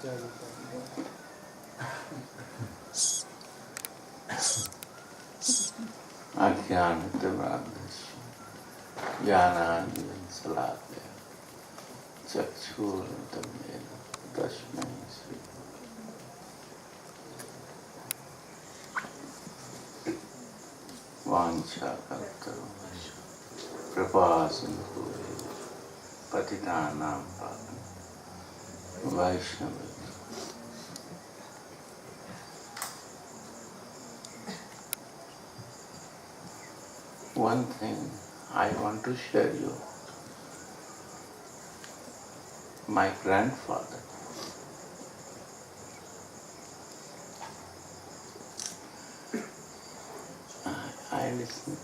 Ajnanatavradhasya Jnananjana Salakaya Chakshuruntamena Tasmai Sri Vanchakaltarumasya Prabhasindhu Patitanam Pavan Vaishnava. One thing I want to share you. My grandfather, I listened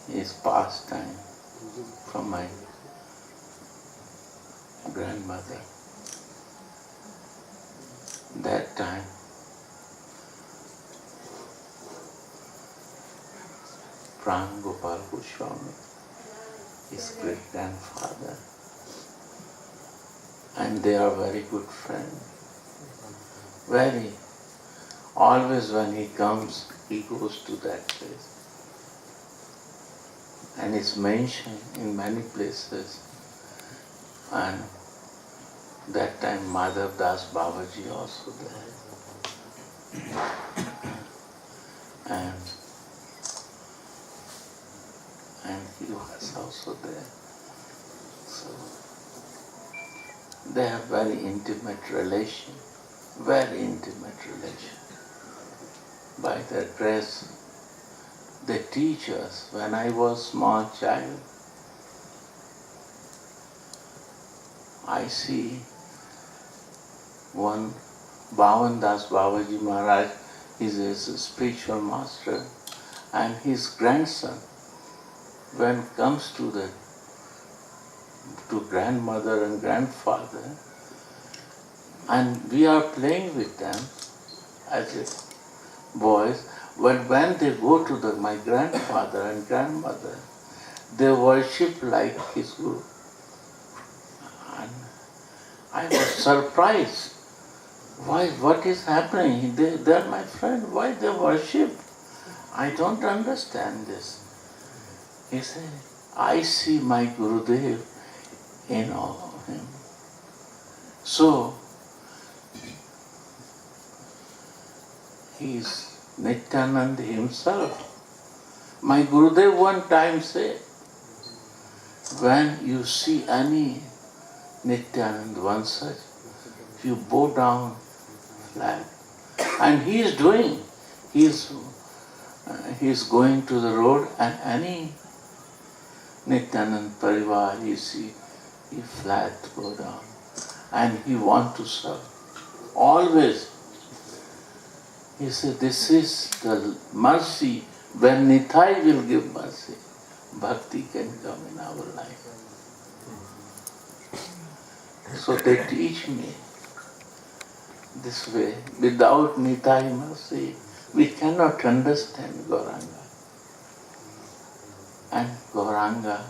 his pastime from my grandmother. That time, Premgopal Goswami, his great-grandfather, and they are very good friends. Very. Always when he comes, he goes to that place. And it's mentioned in many places. And that time Madhav Das Babaji also there. and he was also there. So they have very intimate relation. Very intimate relation. By their dress, they teach us. When I was small child, I see one Bhavan Das Babaji Maharaj, is a spiritual master, and his grandson, when comes to grandmother and grandfather, and we are playing with them as boys, but when they go to my grandfather and grandmother, they worship like his guru. And I was surprised. Why? What is happening? They are my friend. Why they worship? I don't understand this. He said, I see my Gurudev in all of him. So, he is Nityananda himself. My Gurudev one time said, when you see any Nityananda, one such, you bow down flat. And he is doing, he is going to the road, and any Nityananda Parivar he see, he flat go down. And he want to serve. Always. He said, this is the mercy. When Nitai will give mercy, bhakti can come in our life. So they teach me this way. Without Nitai mercy, we cannot understand Gauranga. And Gauranga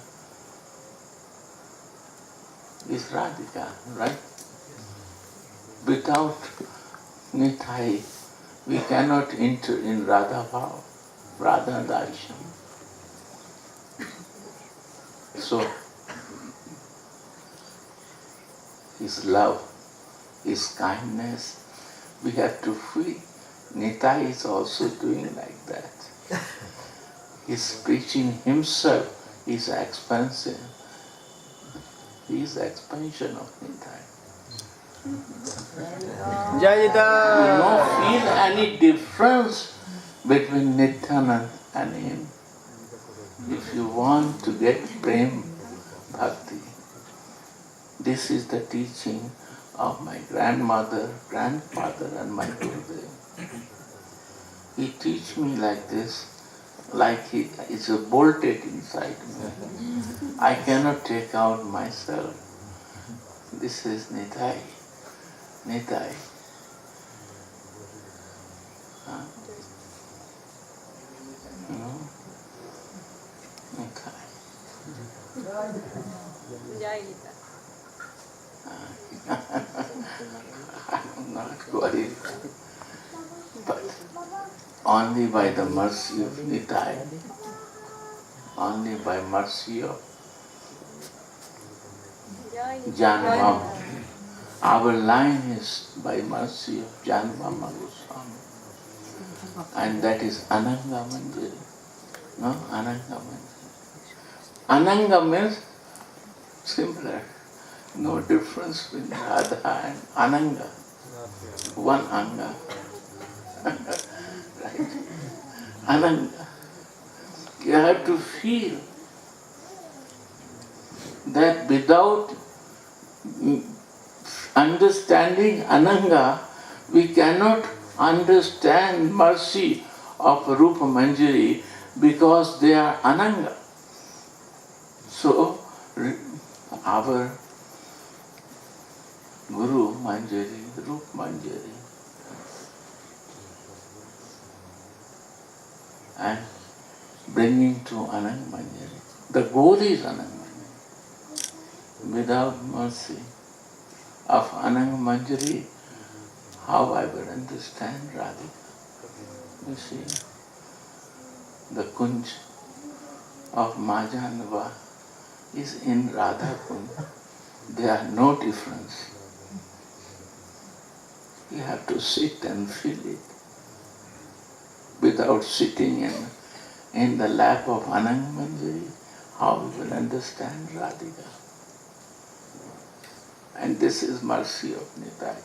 is Radhika, right? Without Nitai, we cannot enter in Radha Bhav, Radha Darshan. So, his love, his kindness, we have to feel. Nitai is also doing like that. He's preaching himself, his expansion. He is expansion of Nitai. Jayita! We don't feel any difference between Nityananda and him. If you want to get prem bhakti, this is the teaching of my grandmother, grandfather and my Gurudev. He teach me like this, like it's bolted inside me. I cannot take out myself. This is Nitai. Nitai. Nitai. Jai Gita. not worried. But only by the mercy of Nitai, only by mercy of Janmama. Our line is by mercy of Janmama Goswami. And that is Ananga Manjari. No? Ananga Manjari. Ananga means simpler. No difference between Radha and Ananga. One Anga. Right? Ananga. You have to feel that without understanding Ananga, we cannot understand mercy of Rupa Manjari because they are Ananga. So, our Guru Manjari, Rupa Manjari, and bringing to Anang Manjari. The goal is Anang Manjari. Without mercy of Anang Manjari, how I will understand Radhika? You see, the Kunj of Majanava is in Radhakund. There are no difference. You have to sit and feel it. Without sitting in the lap of Anang Manjari, how you will understand Radhika? And this is mercy of Nitai.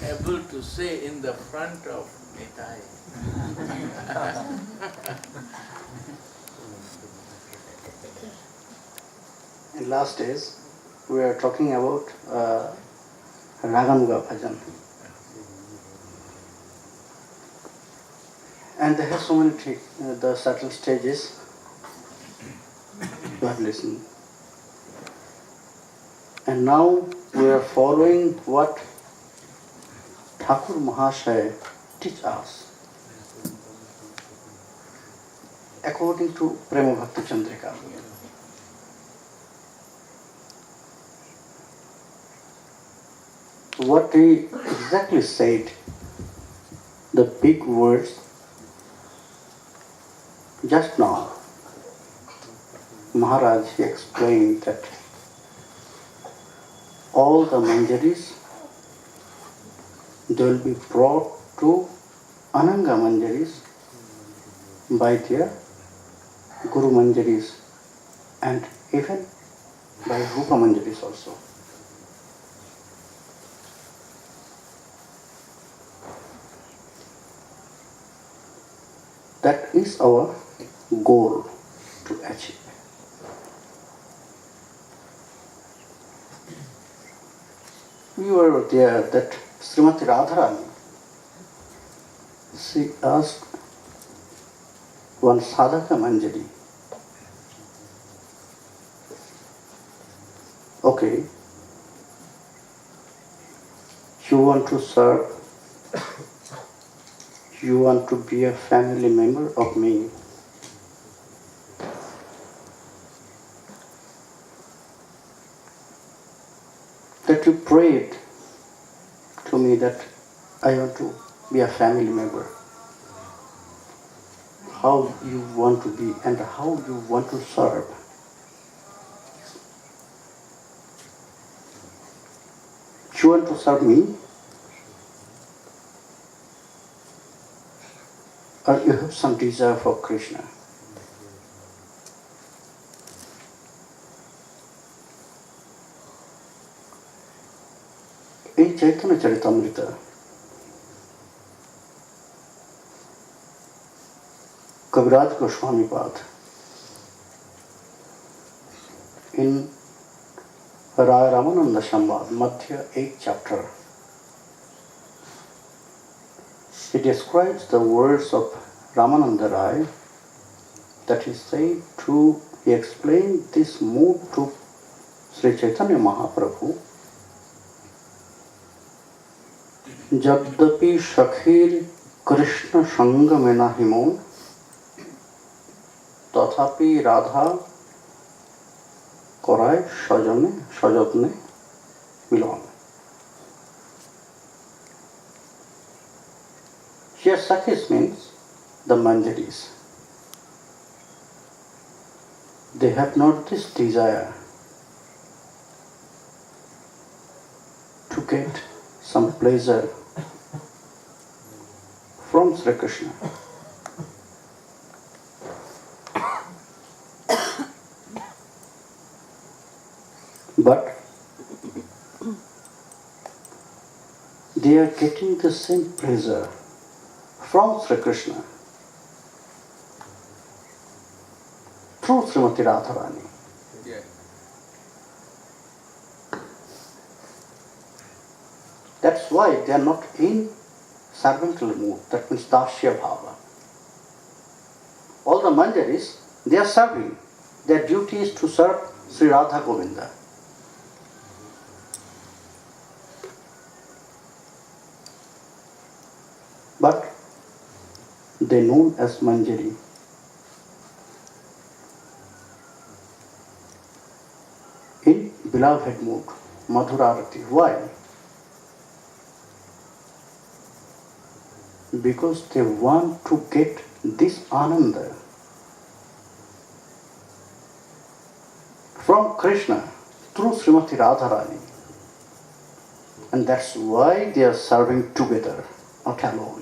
Able to say in the front of Nitai. In last days, we are talking about Raganuga Bhajan. And they have so many the certain stages you have listened. And now we are following what Thakur Mahashaya teach us according to Prema Bhakti Chandrika. What he exactly said, the big words, just now, Maharaj he explained that all the manjaris, they will be brought to Ananga manjaris by their Guru manjaris and even by Rupa manjaris also. That is our goal to achieve. We were there that Srimati Radharani, she asked one sadhaka manjari, okay, you want to serve, you want to be a family member of me. That you prayed to me that I want to be a family member. How you want to be and how you want to serve. You want to serve me? Or you have some desire for Krishna? এই Chaitanya Charitamrita Kaviraj Goswami Pad in Raya Ramananda Sambad, Madhya 8th chapter, he describes the words of Ramananda Rai that he said he explained this mood to Sri Chaitanya Mahaprabhu. Jagdapi Shakhir Krishna Sangha Mena Himon তথাপি রাধা করায় সযত্নে মিলন. Here Sakhis means the Manjaris. They have not this desire to get some pleasure from Sri Krishna. But they are getting the same pleasure from Sri Krishna through Srimati Radharani. Yeah. That's why they are not in servantal mood, that means Dashya Bhava. All the Manjaris, they are serving. Their duty is to serve Sri Radha Govinda. But they are known as Manjari. In beloved mood, Madhurarati. Why? Because they want to get this ananda from Krishna through Srimati Radharani. And that's why they are serving together, not alone.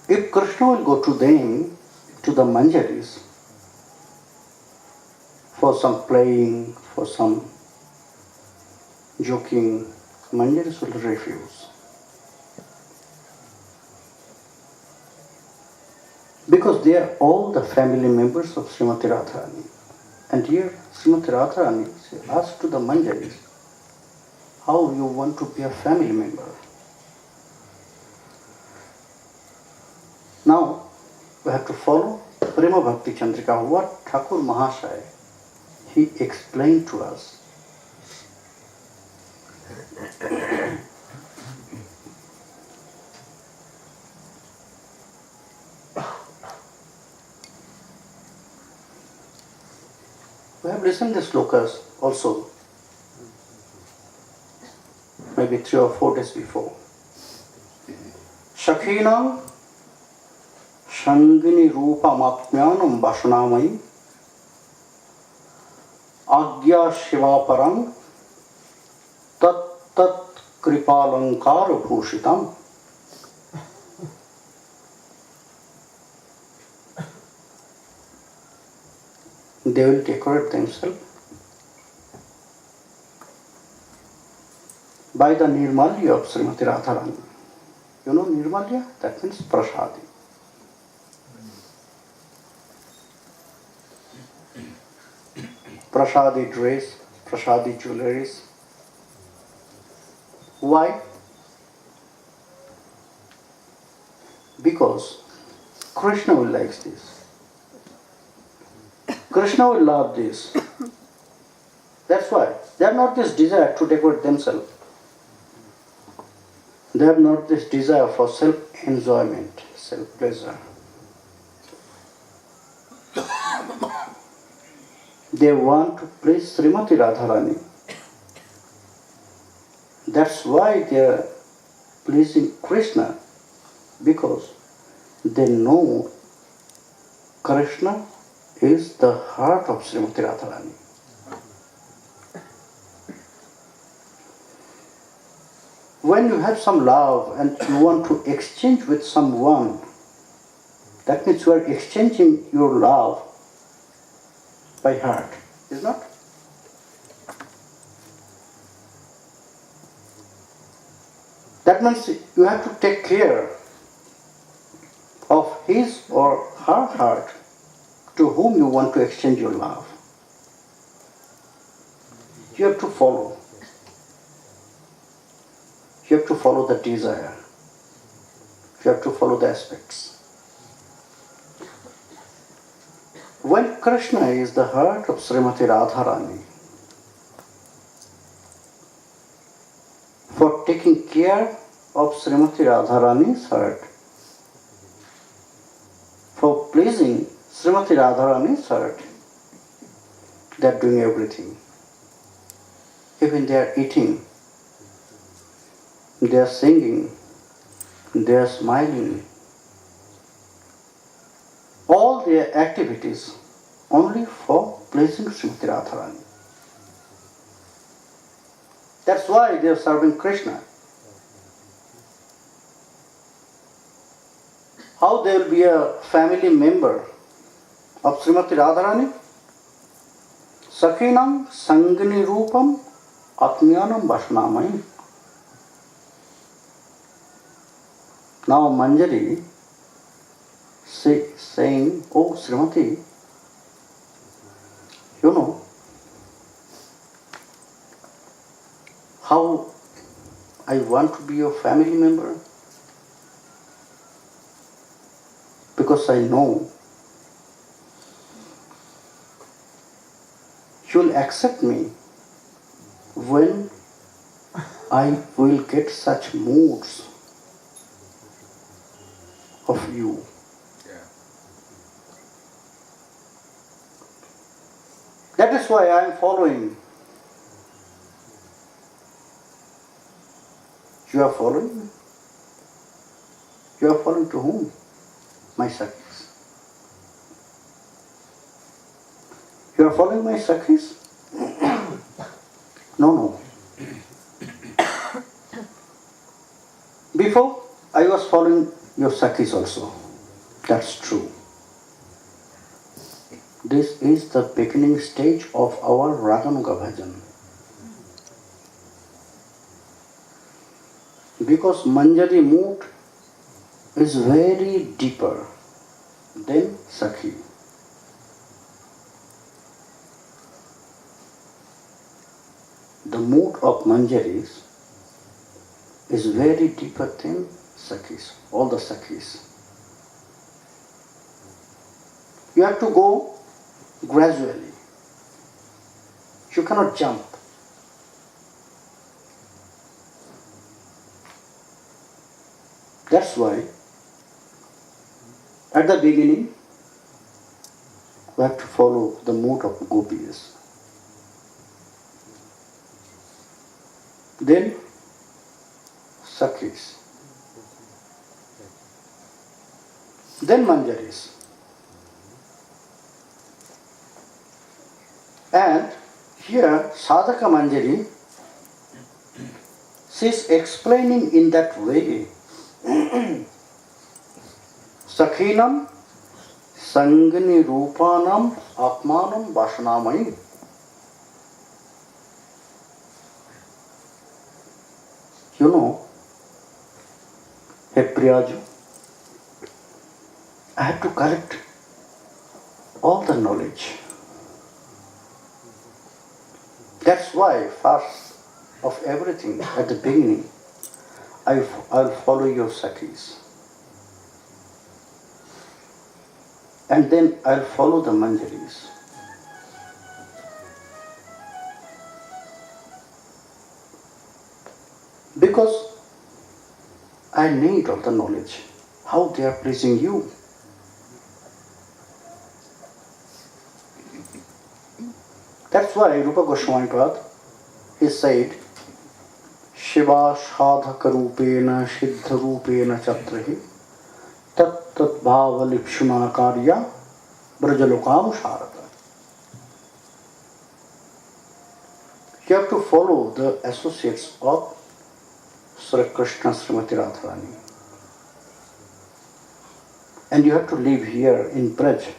If Krishna will go to them, to the Manjaris, for some playing, for some joking, Manjaris will refuse. Because they are all the family members of Srimati Radharani. And here Srimati Radharani asks to the Manjaris, how you want to be a family member? Now we have to follow Prema Bhakti Chandrika, what Thakur Mahashaya, he explained to us. We have listened to slokas also, maybe 3 or 4 days before. Shakhinam Shangini Rupa Matmyanam Vashanamai Agya Shivaparang Tat Tat Kripalankara Bhushitam. They will decorate themselves by the Nirmalya of Srimati Radharani. You know Nirmalya? That means Prasadi. Prasadi dress, Prasadi jewelries. Why? Because Krishna will like this. Krishna will love this. That's why. They have not this desire to decorate themselves. They have not this desire for self-enjoyment, self-pleasure. They want to please Srimati Radharani. That's why they are pleasing Krishna, because they know Krishna is the heart of Srimati Radharani. When you have some love and you want to exchange with someone, that means you are exchanging your love by heart, is not? That means you have to take care of his or her heart to whom you want to exchange your love. You have to follow. You have to follow the desire. You have to follow the aspects. When Krishna is the heart of Srimati Radharani, for taking care of Srimati Radharani's heart. For pleasing Srimati Radharani's heart, they are doing everything. Even they are eating, they are singing, they are smiling. All their activities only for pleasing Srimati Radharani. That's why they are serving Krishna. How they will be a family member of Srimati Radharani? Sakhinam sangini rupam atmyanam vashnamai. Now Manjari saying, oh Srimati, you know how I want to be your family member? Because I know you will accept me when I will get such moods of you. Yeah. That is why I am following. You are following? You are following to whom? My Sakhis. You are following my Sakhis? No. Before, I was following your Sakhis also. That's true. This is the beginning stage of our Raganuga Bhajan. Because Manjari mood is very deeper than Sakhi. The mood of Manjaris is very deeper than Sakhis, all the Sakhis. You have to go gradually. You cannot jump. That's why at the beginning we have to follow the mood of gopis. Then Sakhis. Then Manjaris. And here Sadhaka Manjari, she is explaining in that way. Sakhinam sangani rupanam atmanam vashanamai. You know, hey Priyaju, I have to collect all the knowledge. That's why first of everything at the beginning, I'll follow your Sakhis. And then I'll follow the Manjaris. Because I need all the knowledge, how they are pleasing you. That's why Rupa Goswami Pad, he said, Shiva Shadhaka Rupena Siddha Rupena Chatrahi Tat Tat Bhava Lipshuna Karya Brajalokam Sharata. You have to follow the associates of Sri Krishna Srimati Radharani. And you have to live here in Braj,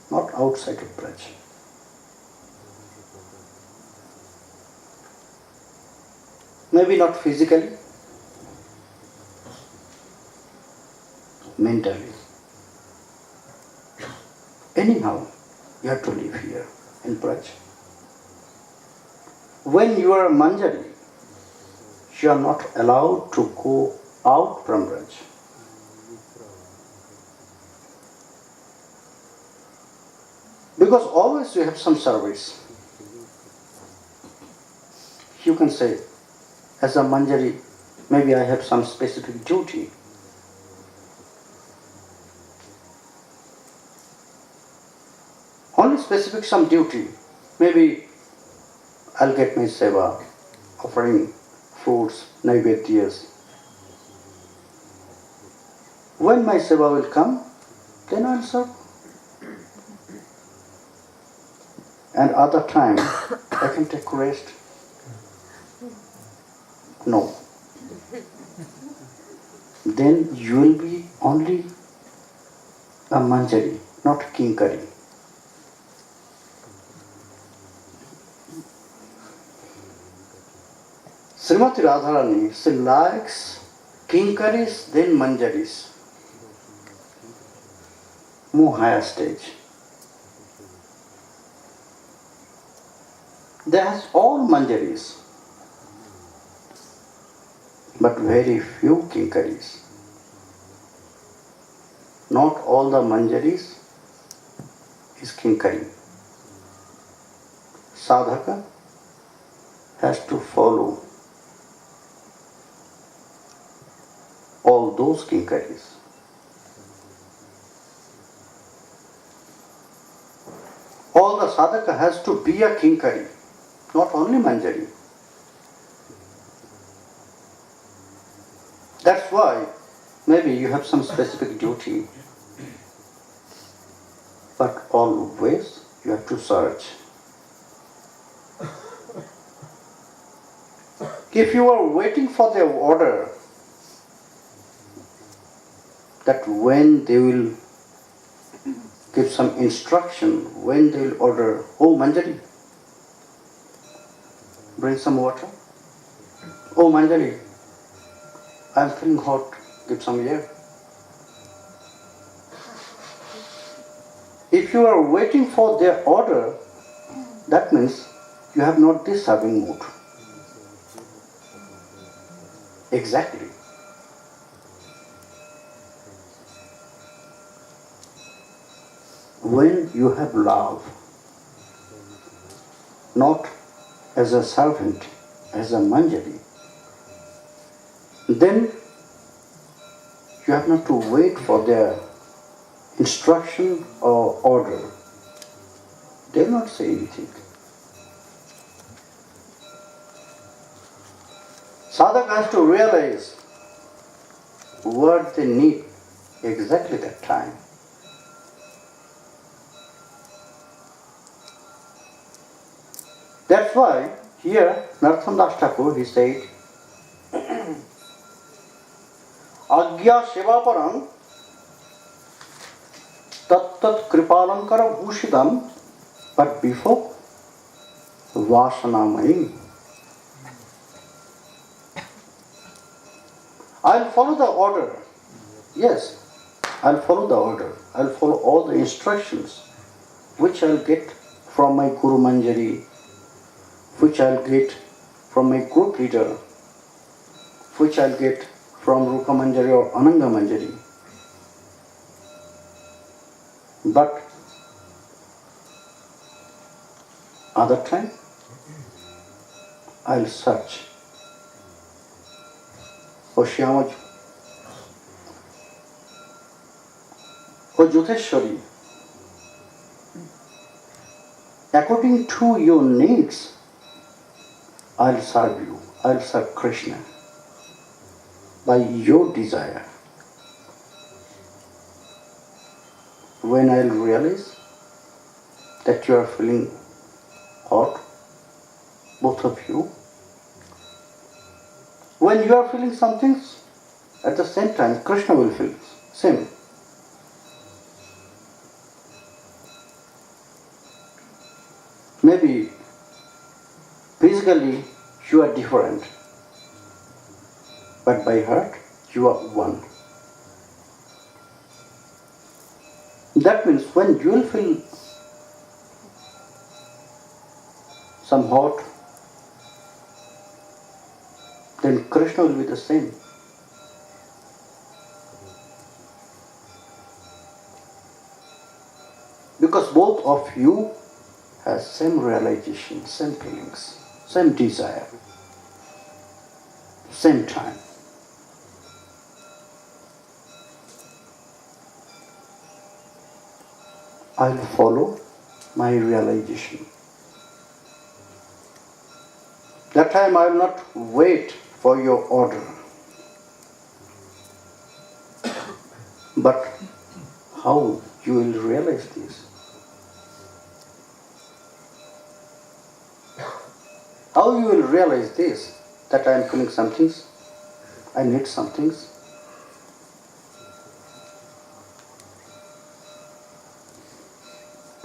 not outside of Braj. Maybe not physically, mentally. Anyhow, you have to live here in Braj. When you are a Manjari, you are not allowed to go out from Braj. Because always you have some service. You can say, as a Manjari, Maybe I have some specific duty. Only specific some duty. Maybe I'll get my seva, offering fruits, naivedyas. When my seva will come, then I'll serve. And other time, I can take rest. No. Then you will be only a manjari, not kinkari. Srimati Radharani, she likes kinkaris, then manjaris. More higher stage. They has all manjaris, but very few kinkaris. Not all the manjaris is kinkari. Sadhaka has to follow all those kinkaris. All the sadhaka has to be a kinkari, not only manjari. That's why maybe you have some specific duty, but always you have to search. If you are waiting for their order, that when they will give some instruction, when they will order, oh Manjari, bring some water. Oh Manjari, I am feeling hot, give some air. If you are waiting for their order, that means you have not this serving mood. Exactly. When you have love, not as a servant, as a manjari, then you have not to wait for their instruction or order. They will not say anything. Sadhaka has to realize what they need exactly that time. That's why here Narottama Das Thakur, he said, Agya Shivaparam Tat Tat Kripalankara Bhushidam, but before Vasanamayim. I'll follow the order. Yes, I'll follow the order. I'll follow all the instructions which I'll get from my Guru Manjari, which I'll get from my group leader, which I'll get from Rupa Manjari or Ananga Manjari. But other time, I'll search. O Shyamaj, O Jyoteshwari, according to your needs, I'll serve you. I'll serve Krishna by your desire. When I'll realize that you are feeling hot, both of you, when you are feeling some things, at the same time, Krishna will feel same. Maybe physically you are different, but by heart you are one. That means when you will feel some hot, then Krishna will be the same. Because both of you have same realization, same feelings, same desire, same time. I'll follow my realization. That time I will not wait for your order. But how you will realize this? How you will realize this? That I am feeling some things, I need some things.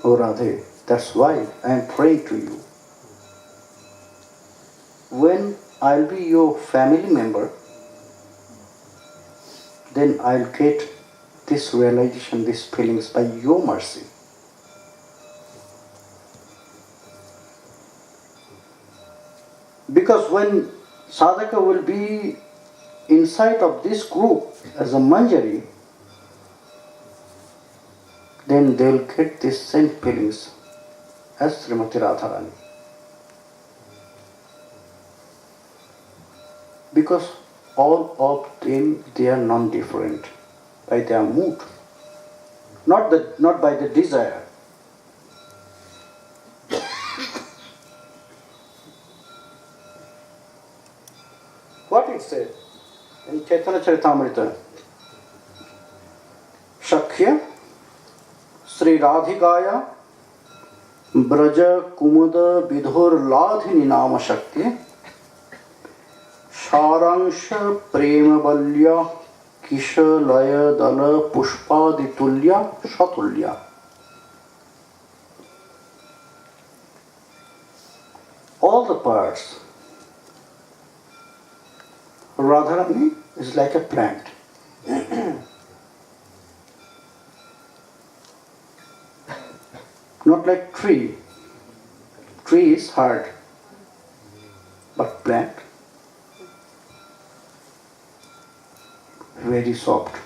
Oh Radhe, that's why I am praying to you. When I'll be your family member, then I'll get this realization, these feelings by your mercy. Because when sadhaka will be inside of this group as a manjari, then they'll get these same feelings as Srimati Radharani. Because all of them, they are non-different by their mood, not by the desire. What it said in Chaitanya Charitamrita, Shakhya Sri Radhikaya Braja Kumada Vidhur Ladhini Nama Shakti Sharangsha Premabalya Kisha Laya Dala Pushpaditulya Shatulya. All the parts, Radharani is like a plant. Not like tree. Tree is hard, but plant very soft.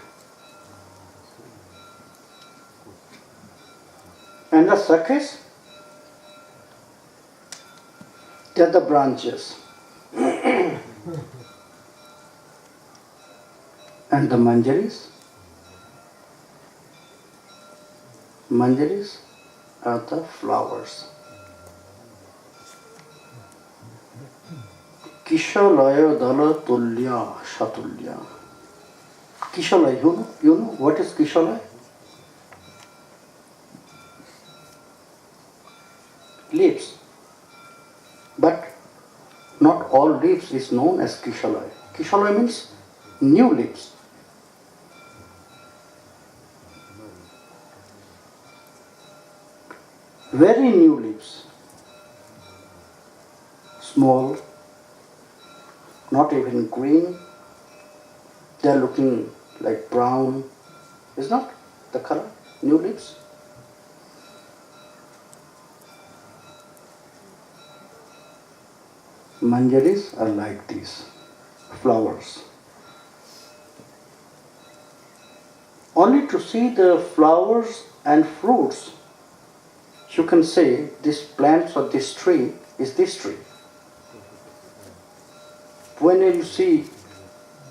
And the sakhis, they are the branches. And the manjaris are the flowers. Kishalaya Dala Tulya Shatulya. Kishalaya, you know what is Kishalaya? Leaves. But not all leaves is known as Kishalaya. Kishalaya means new leaves. Very new leaves. Small, not even green. They are looking like brown. Is not the color? New leaves. Manjaris are like these flowers. Only to see the flowers and fruits, you can say this plant or this tree is this tree. When you see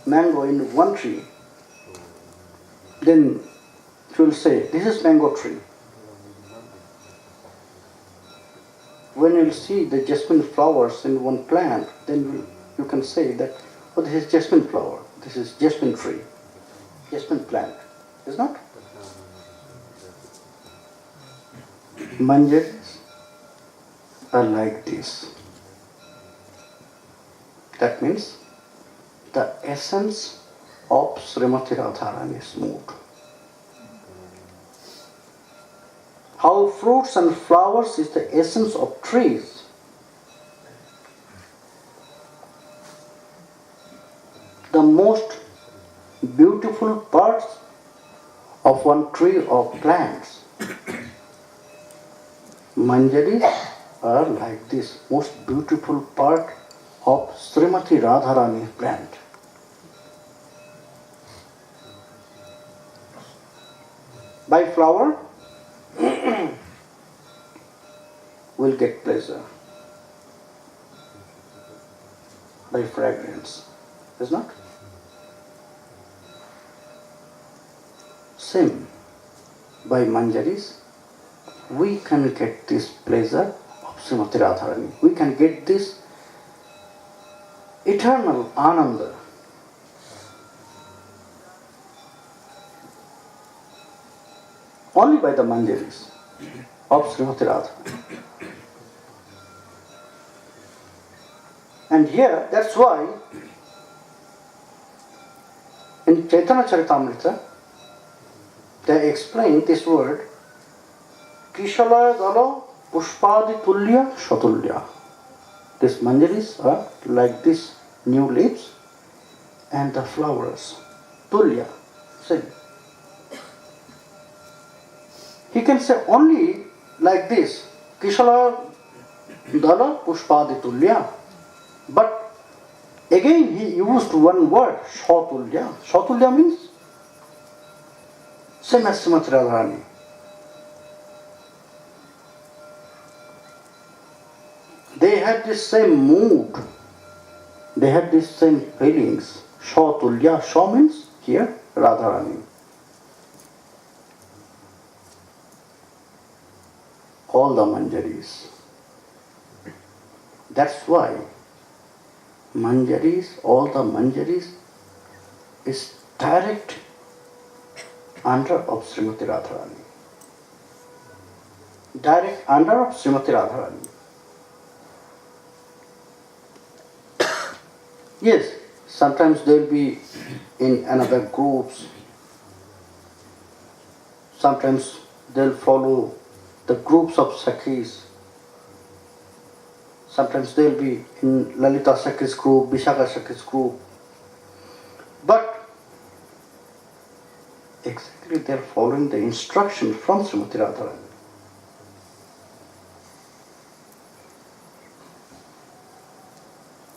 mango in one tree, then you will say this is mango tree. When you see the jasmine flowers in one plant, then you can say that, oh, this is jasmine flower, this is jasmine tree, jasmine plant. Is not? Manjaris are like this. That means the essence of Srimati Radharani's mood. How fruits and flowers is the essence of trees. The most beautiful parts of one tree or plants. Manjaris are like this most beautiful part of Srimati Radharani's plant. By flower, we'll get pleasure. By fragrance, is not? Same. By manjaris, we can get this pleasure of Srimati Radharani. We can get this eternal ananda. Only by the manjaris of Srimati Radharani. And here, that's why in Chaitanya Charitamrita, they explain this word, Kishalaya Dala Pushpadi Tulya Shatulya. These manjaris are like these new leaves and the flowers. Tulya. See. He can say only like this, Kishalaya Dala Pushpadi Tulya. But again he used one word, Shatulya. Shatulya means same as Srimati Radharani. They had the same mood. They had the same feelings. Shatulya. Sha means here Radharani. All the manjaris. That's why manjaris, all the manjaris is direct under of Srimati Radharani. Direct under of Srimati Radharani. Yes, sometimes they'll be in another groups. Sometimes they'll follow the groups of Sakhis. Sometimes they'll be in Lalita Sakhi's group, Vishakha Sakhi's group. But exactly they're following the instruction from Srimati Radharani.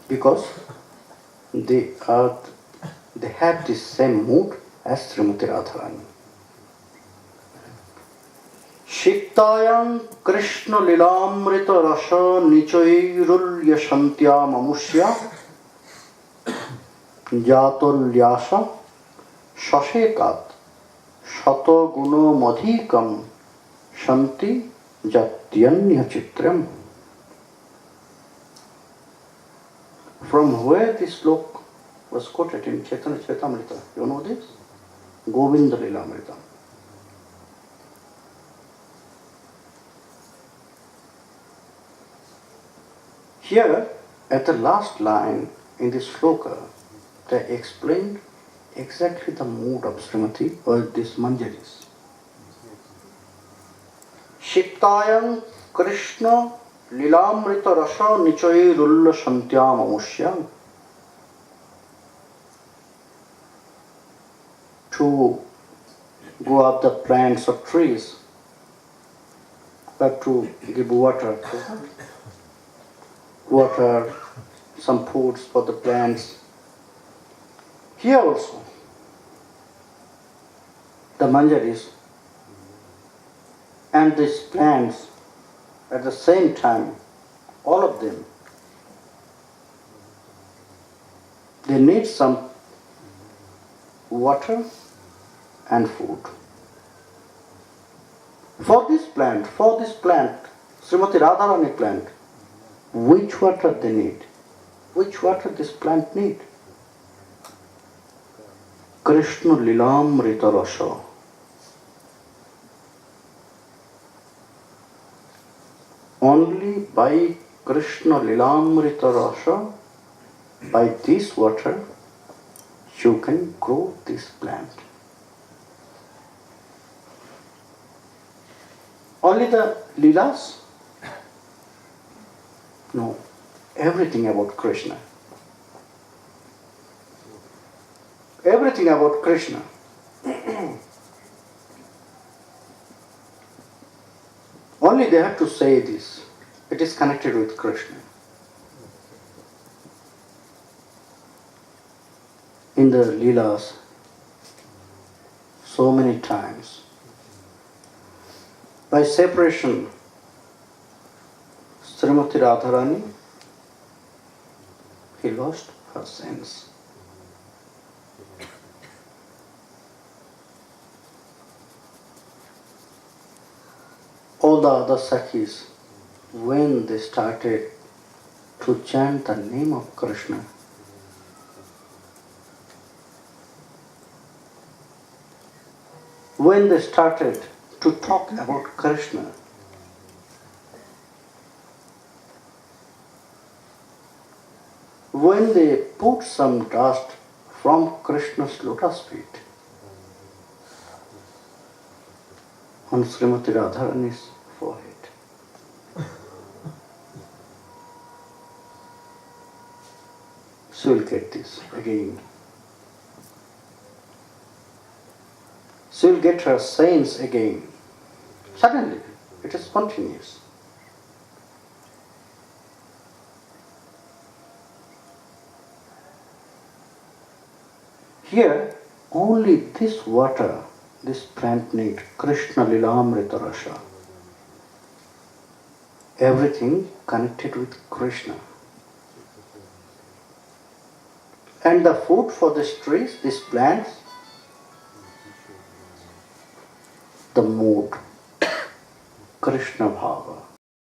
Because they have the same mood as Srimati Radharani. Shiktayam Krishna Lilamrita Rasha Nichairulya Shantya Mamushya Jatulyasha Shashekat Shato Guno Madhikam Shanti Jatyanya Chitram. From where this slok was quoted in Chaitanya Charitamrita? You know this? Govinda Lilamrita. Here, at the last line in this sloka, they explained exactly the mood of Srimati or this manjaris. Shiktayam Krishna Lilamrita Rasha Nichai Rulla Shantyam Amushya. To go up the plants or trees, but to give water, some foods for the plants. Here also, the manjaris and these plants at the same time, all of them, they need some water and food. For this plant, Srimati Radharani plant, which water they need? Which water this plant need? Krishna Lilamrita Rasha. Only by Krishna Lilamrita Rasha, by this water, you can grow this plant. Only the Leelas? No, everything about Krishna. Everything about Krishna. Only they have to say this. It is connected with Krishna. In the Leelas, so many times, by separation, Srimati Radharani, he lost her sense. all the other Sakhis, when they started to chant the name of Krishna, when they started to talk about Krishna, when they put some dust from Krishna's lotus feet on Srimati Radharani's forehead, she will get this again. She will get her sense again. Suddenly, it is spontaneous. Here, only this water, this plant need, Krishna Lilamrita Rasa. Everything connected with Krishna. And the food for these trees, these plants, the mood, Krishna Bhava.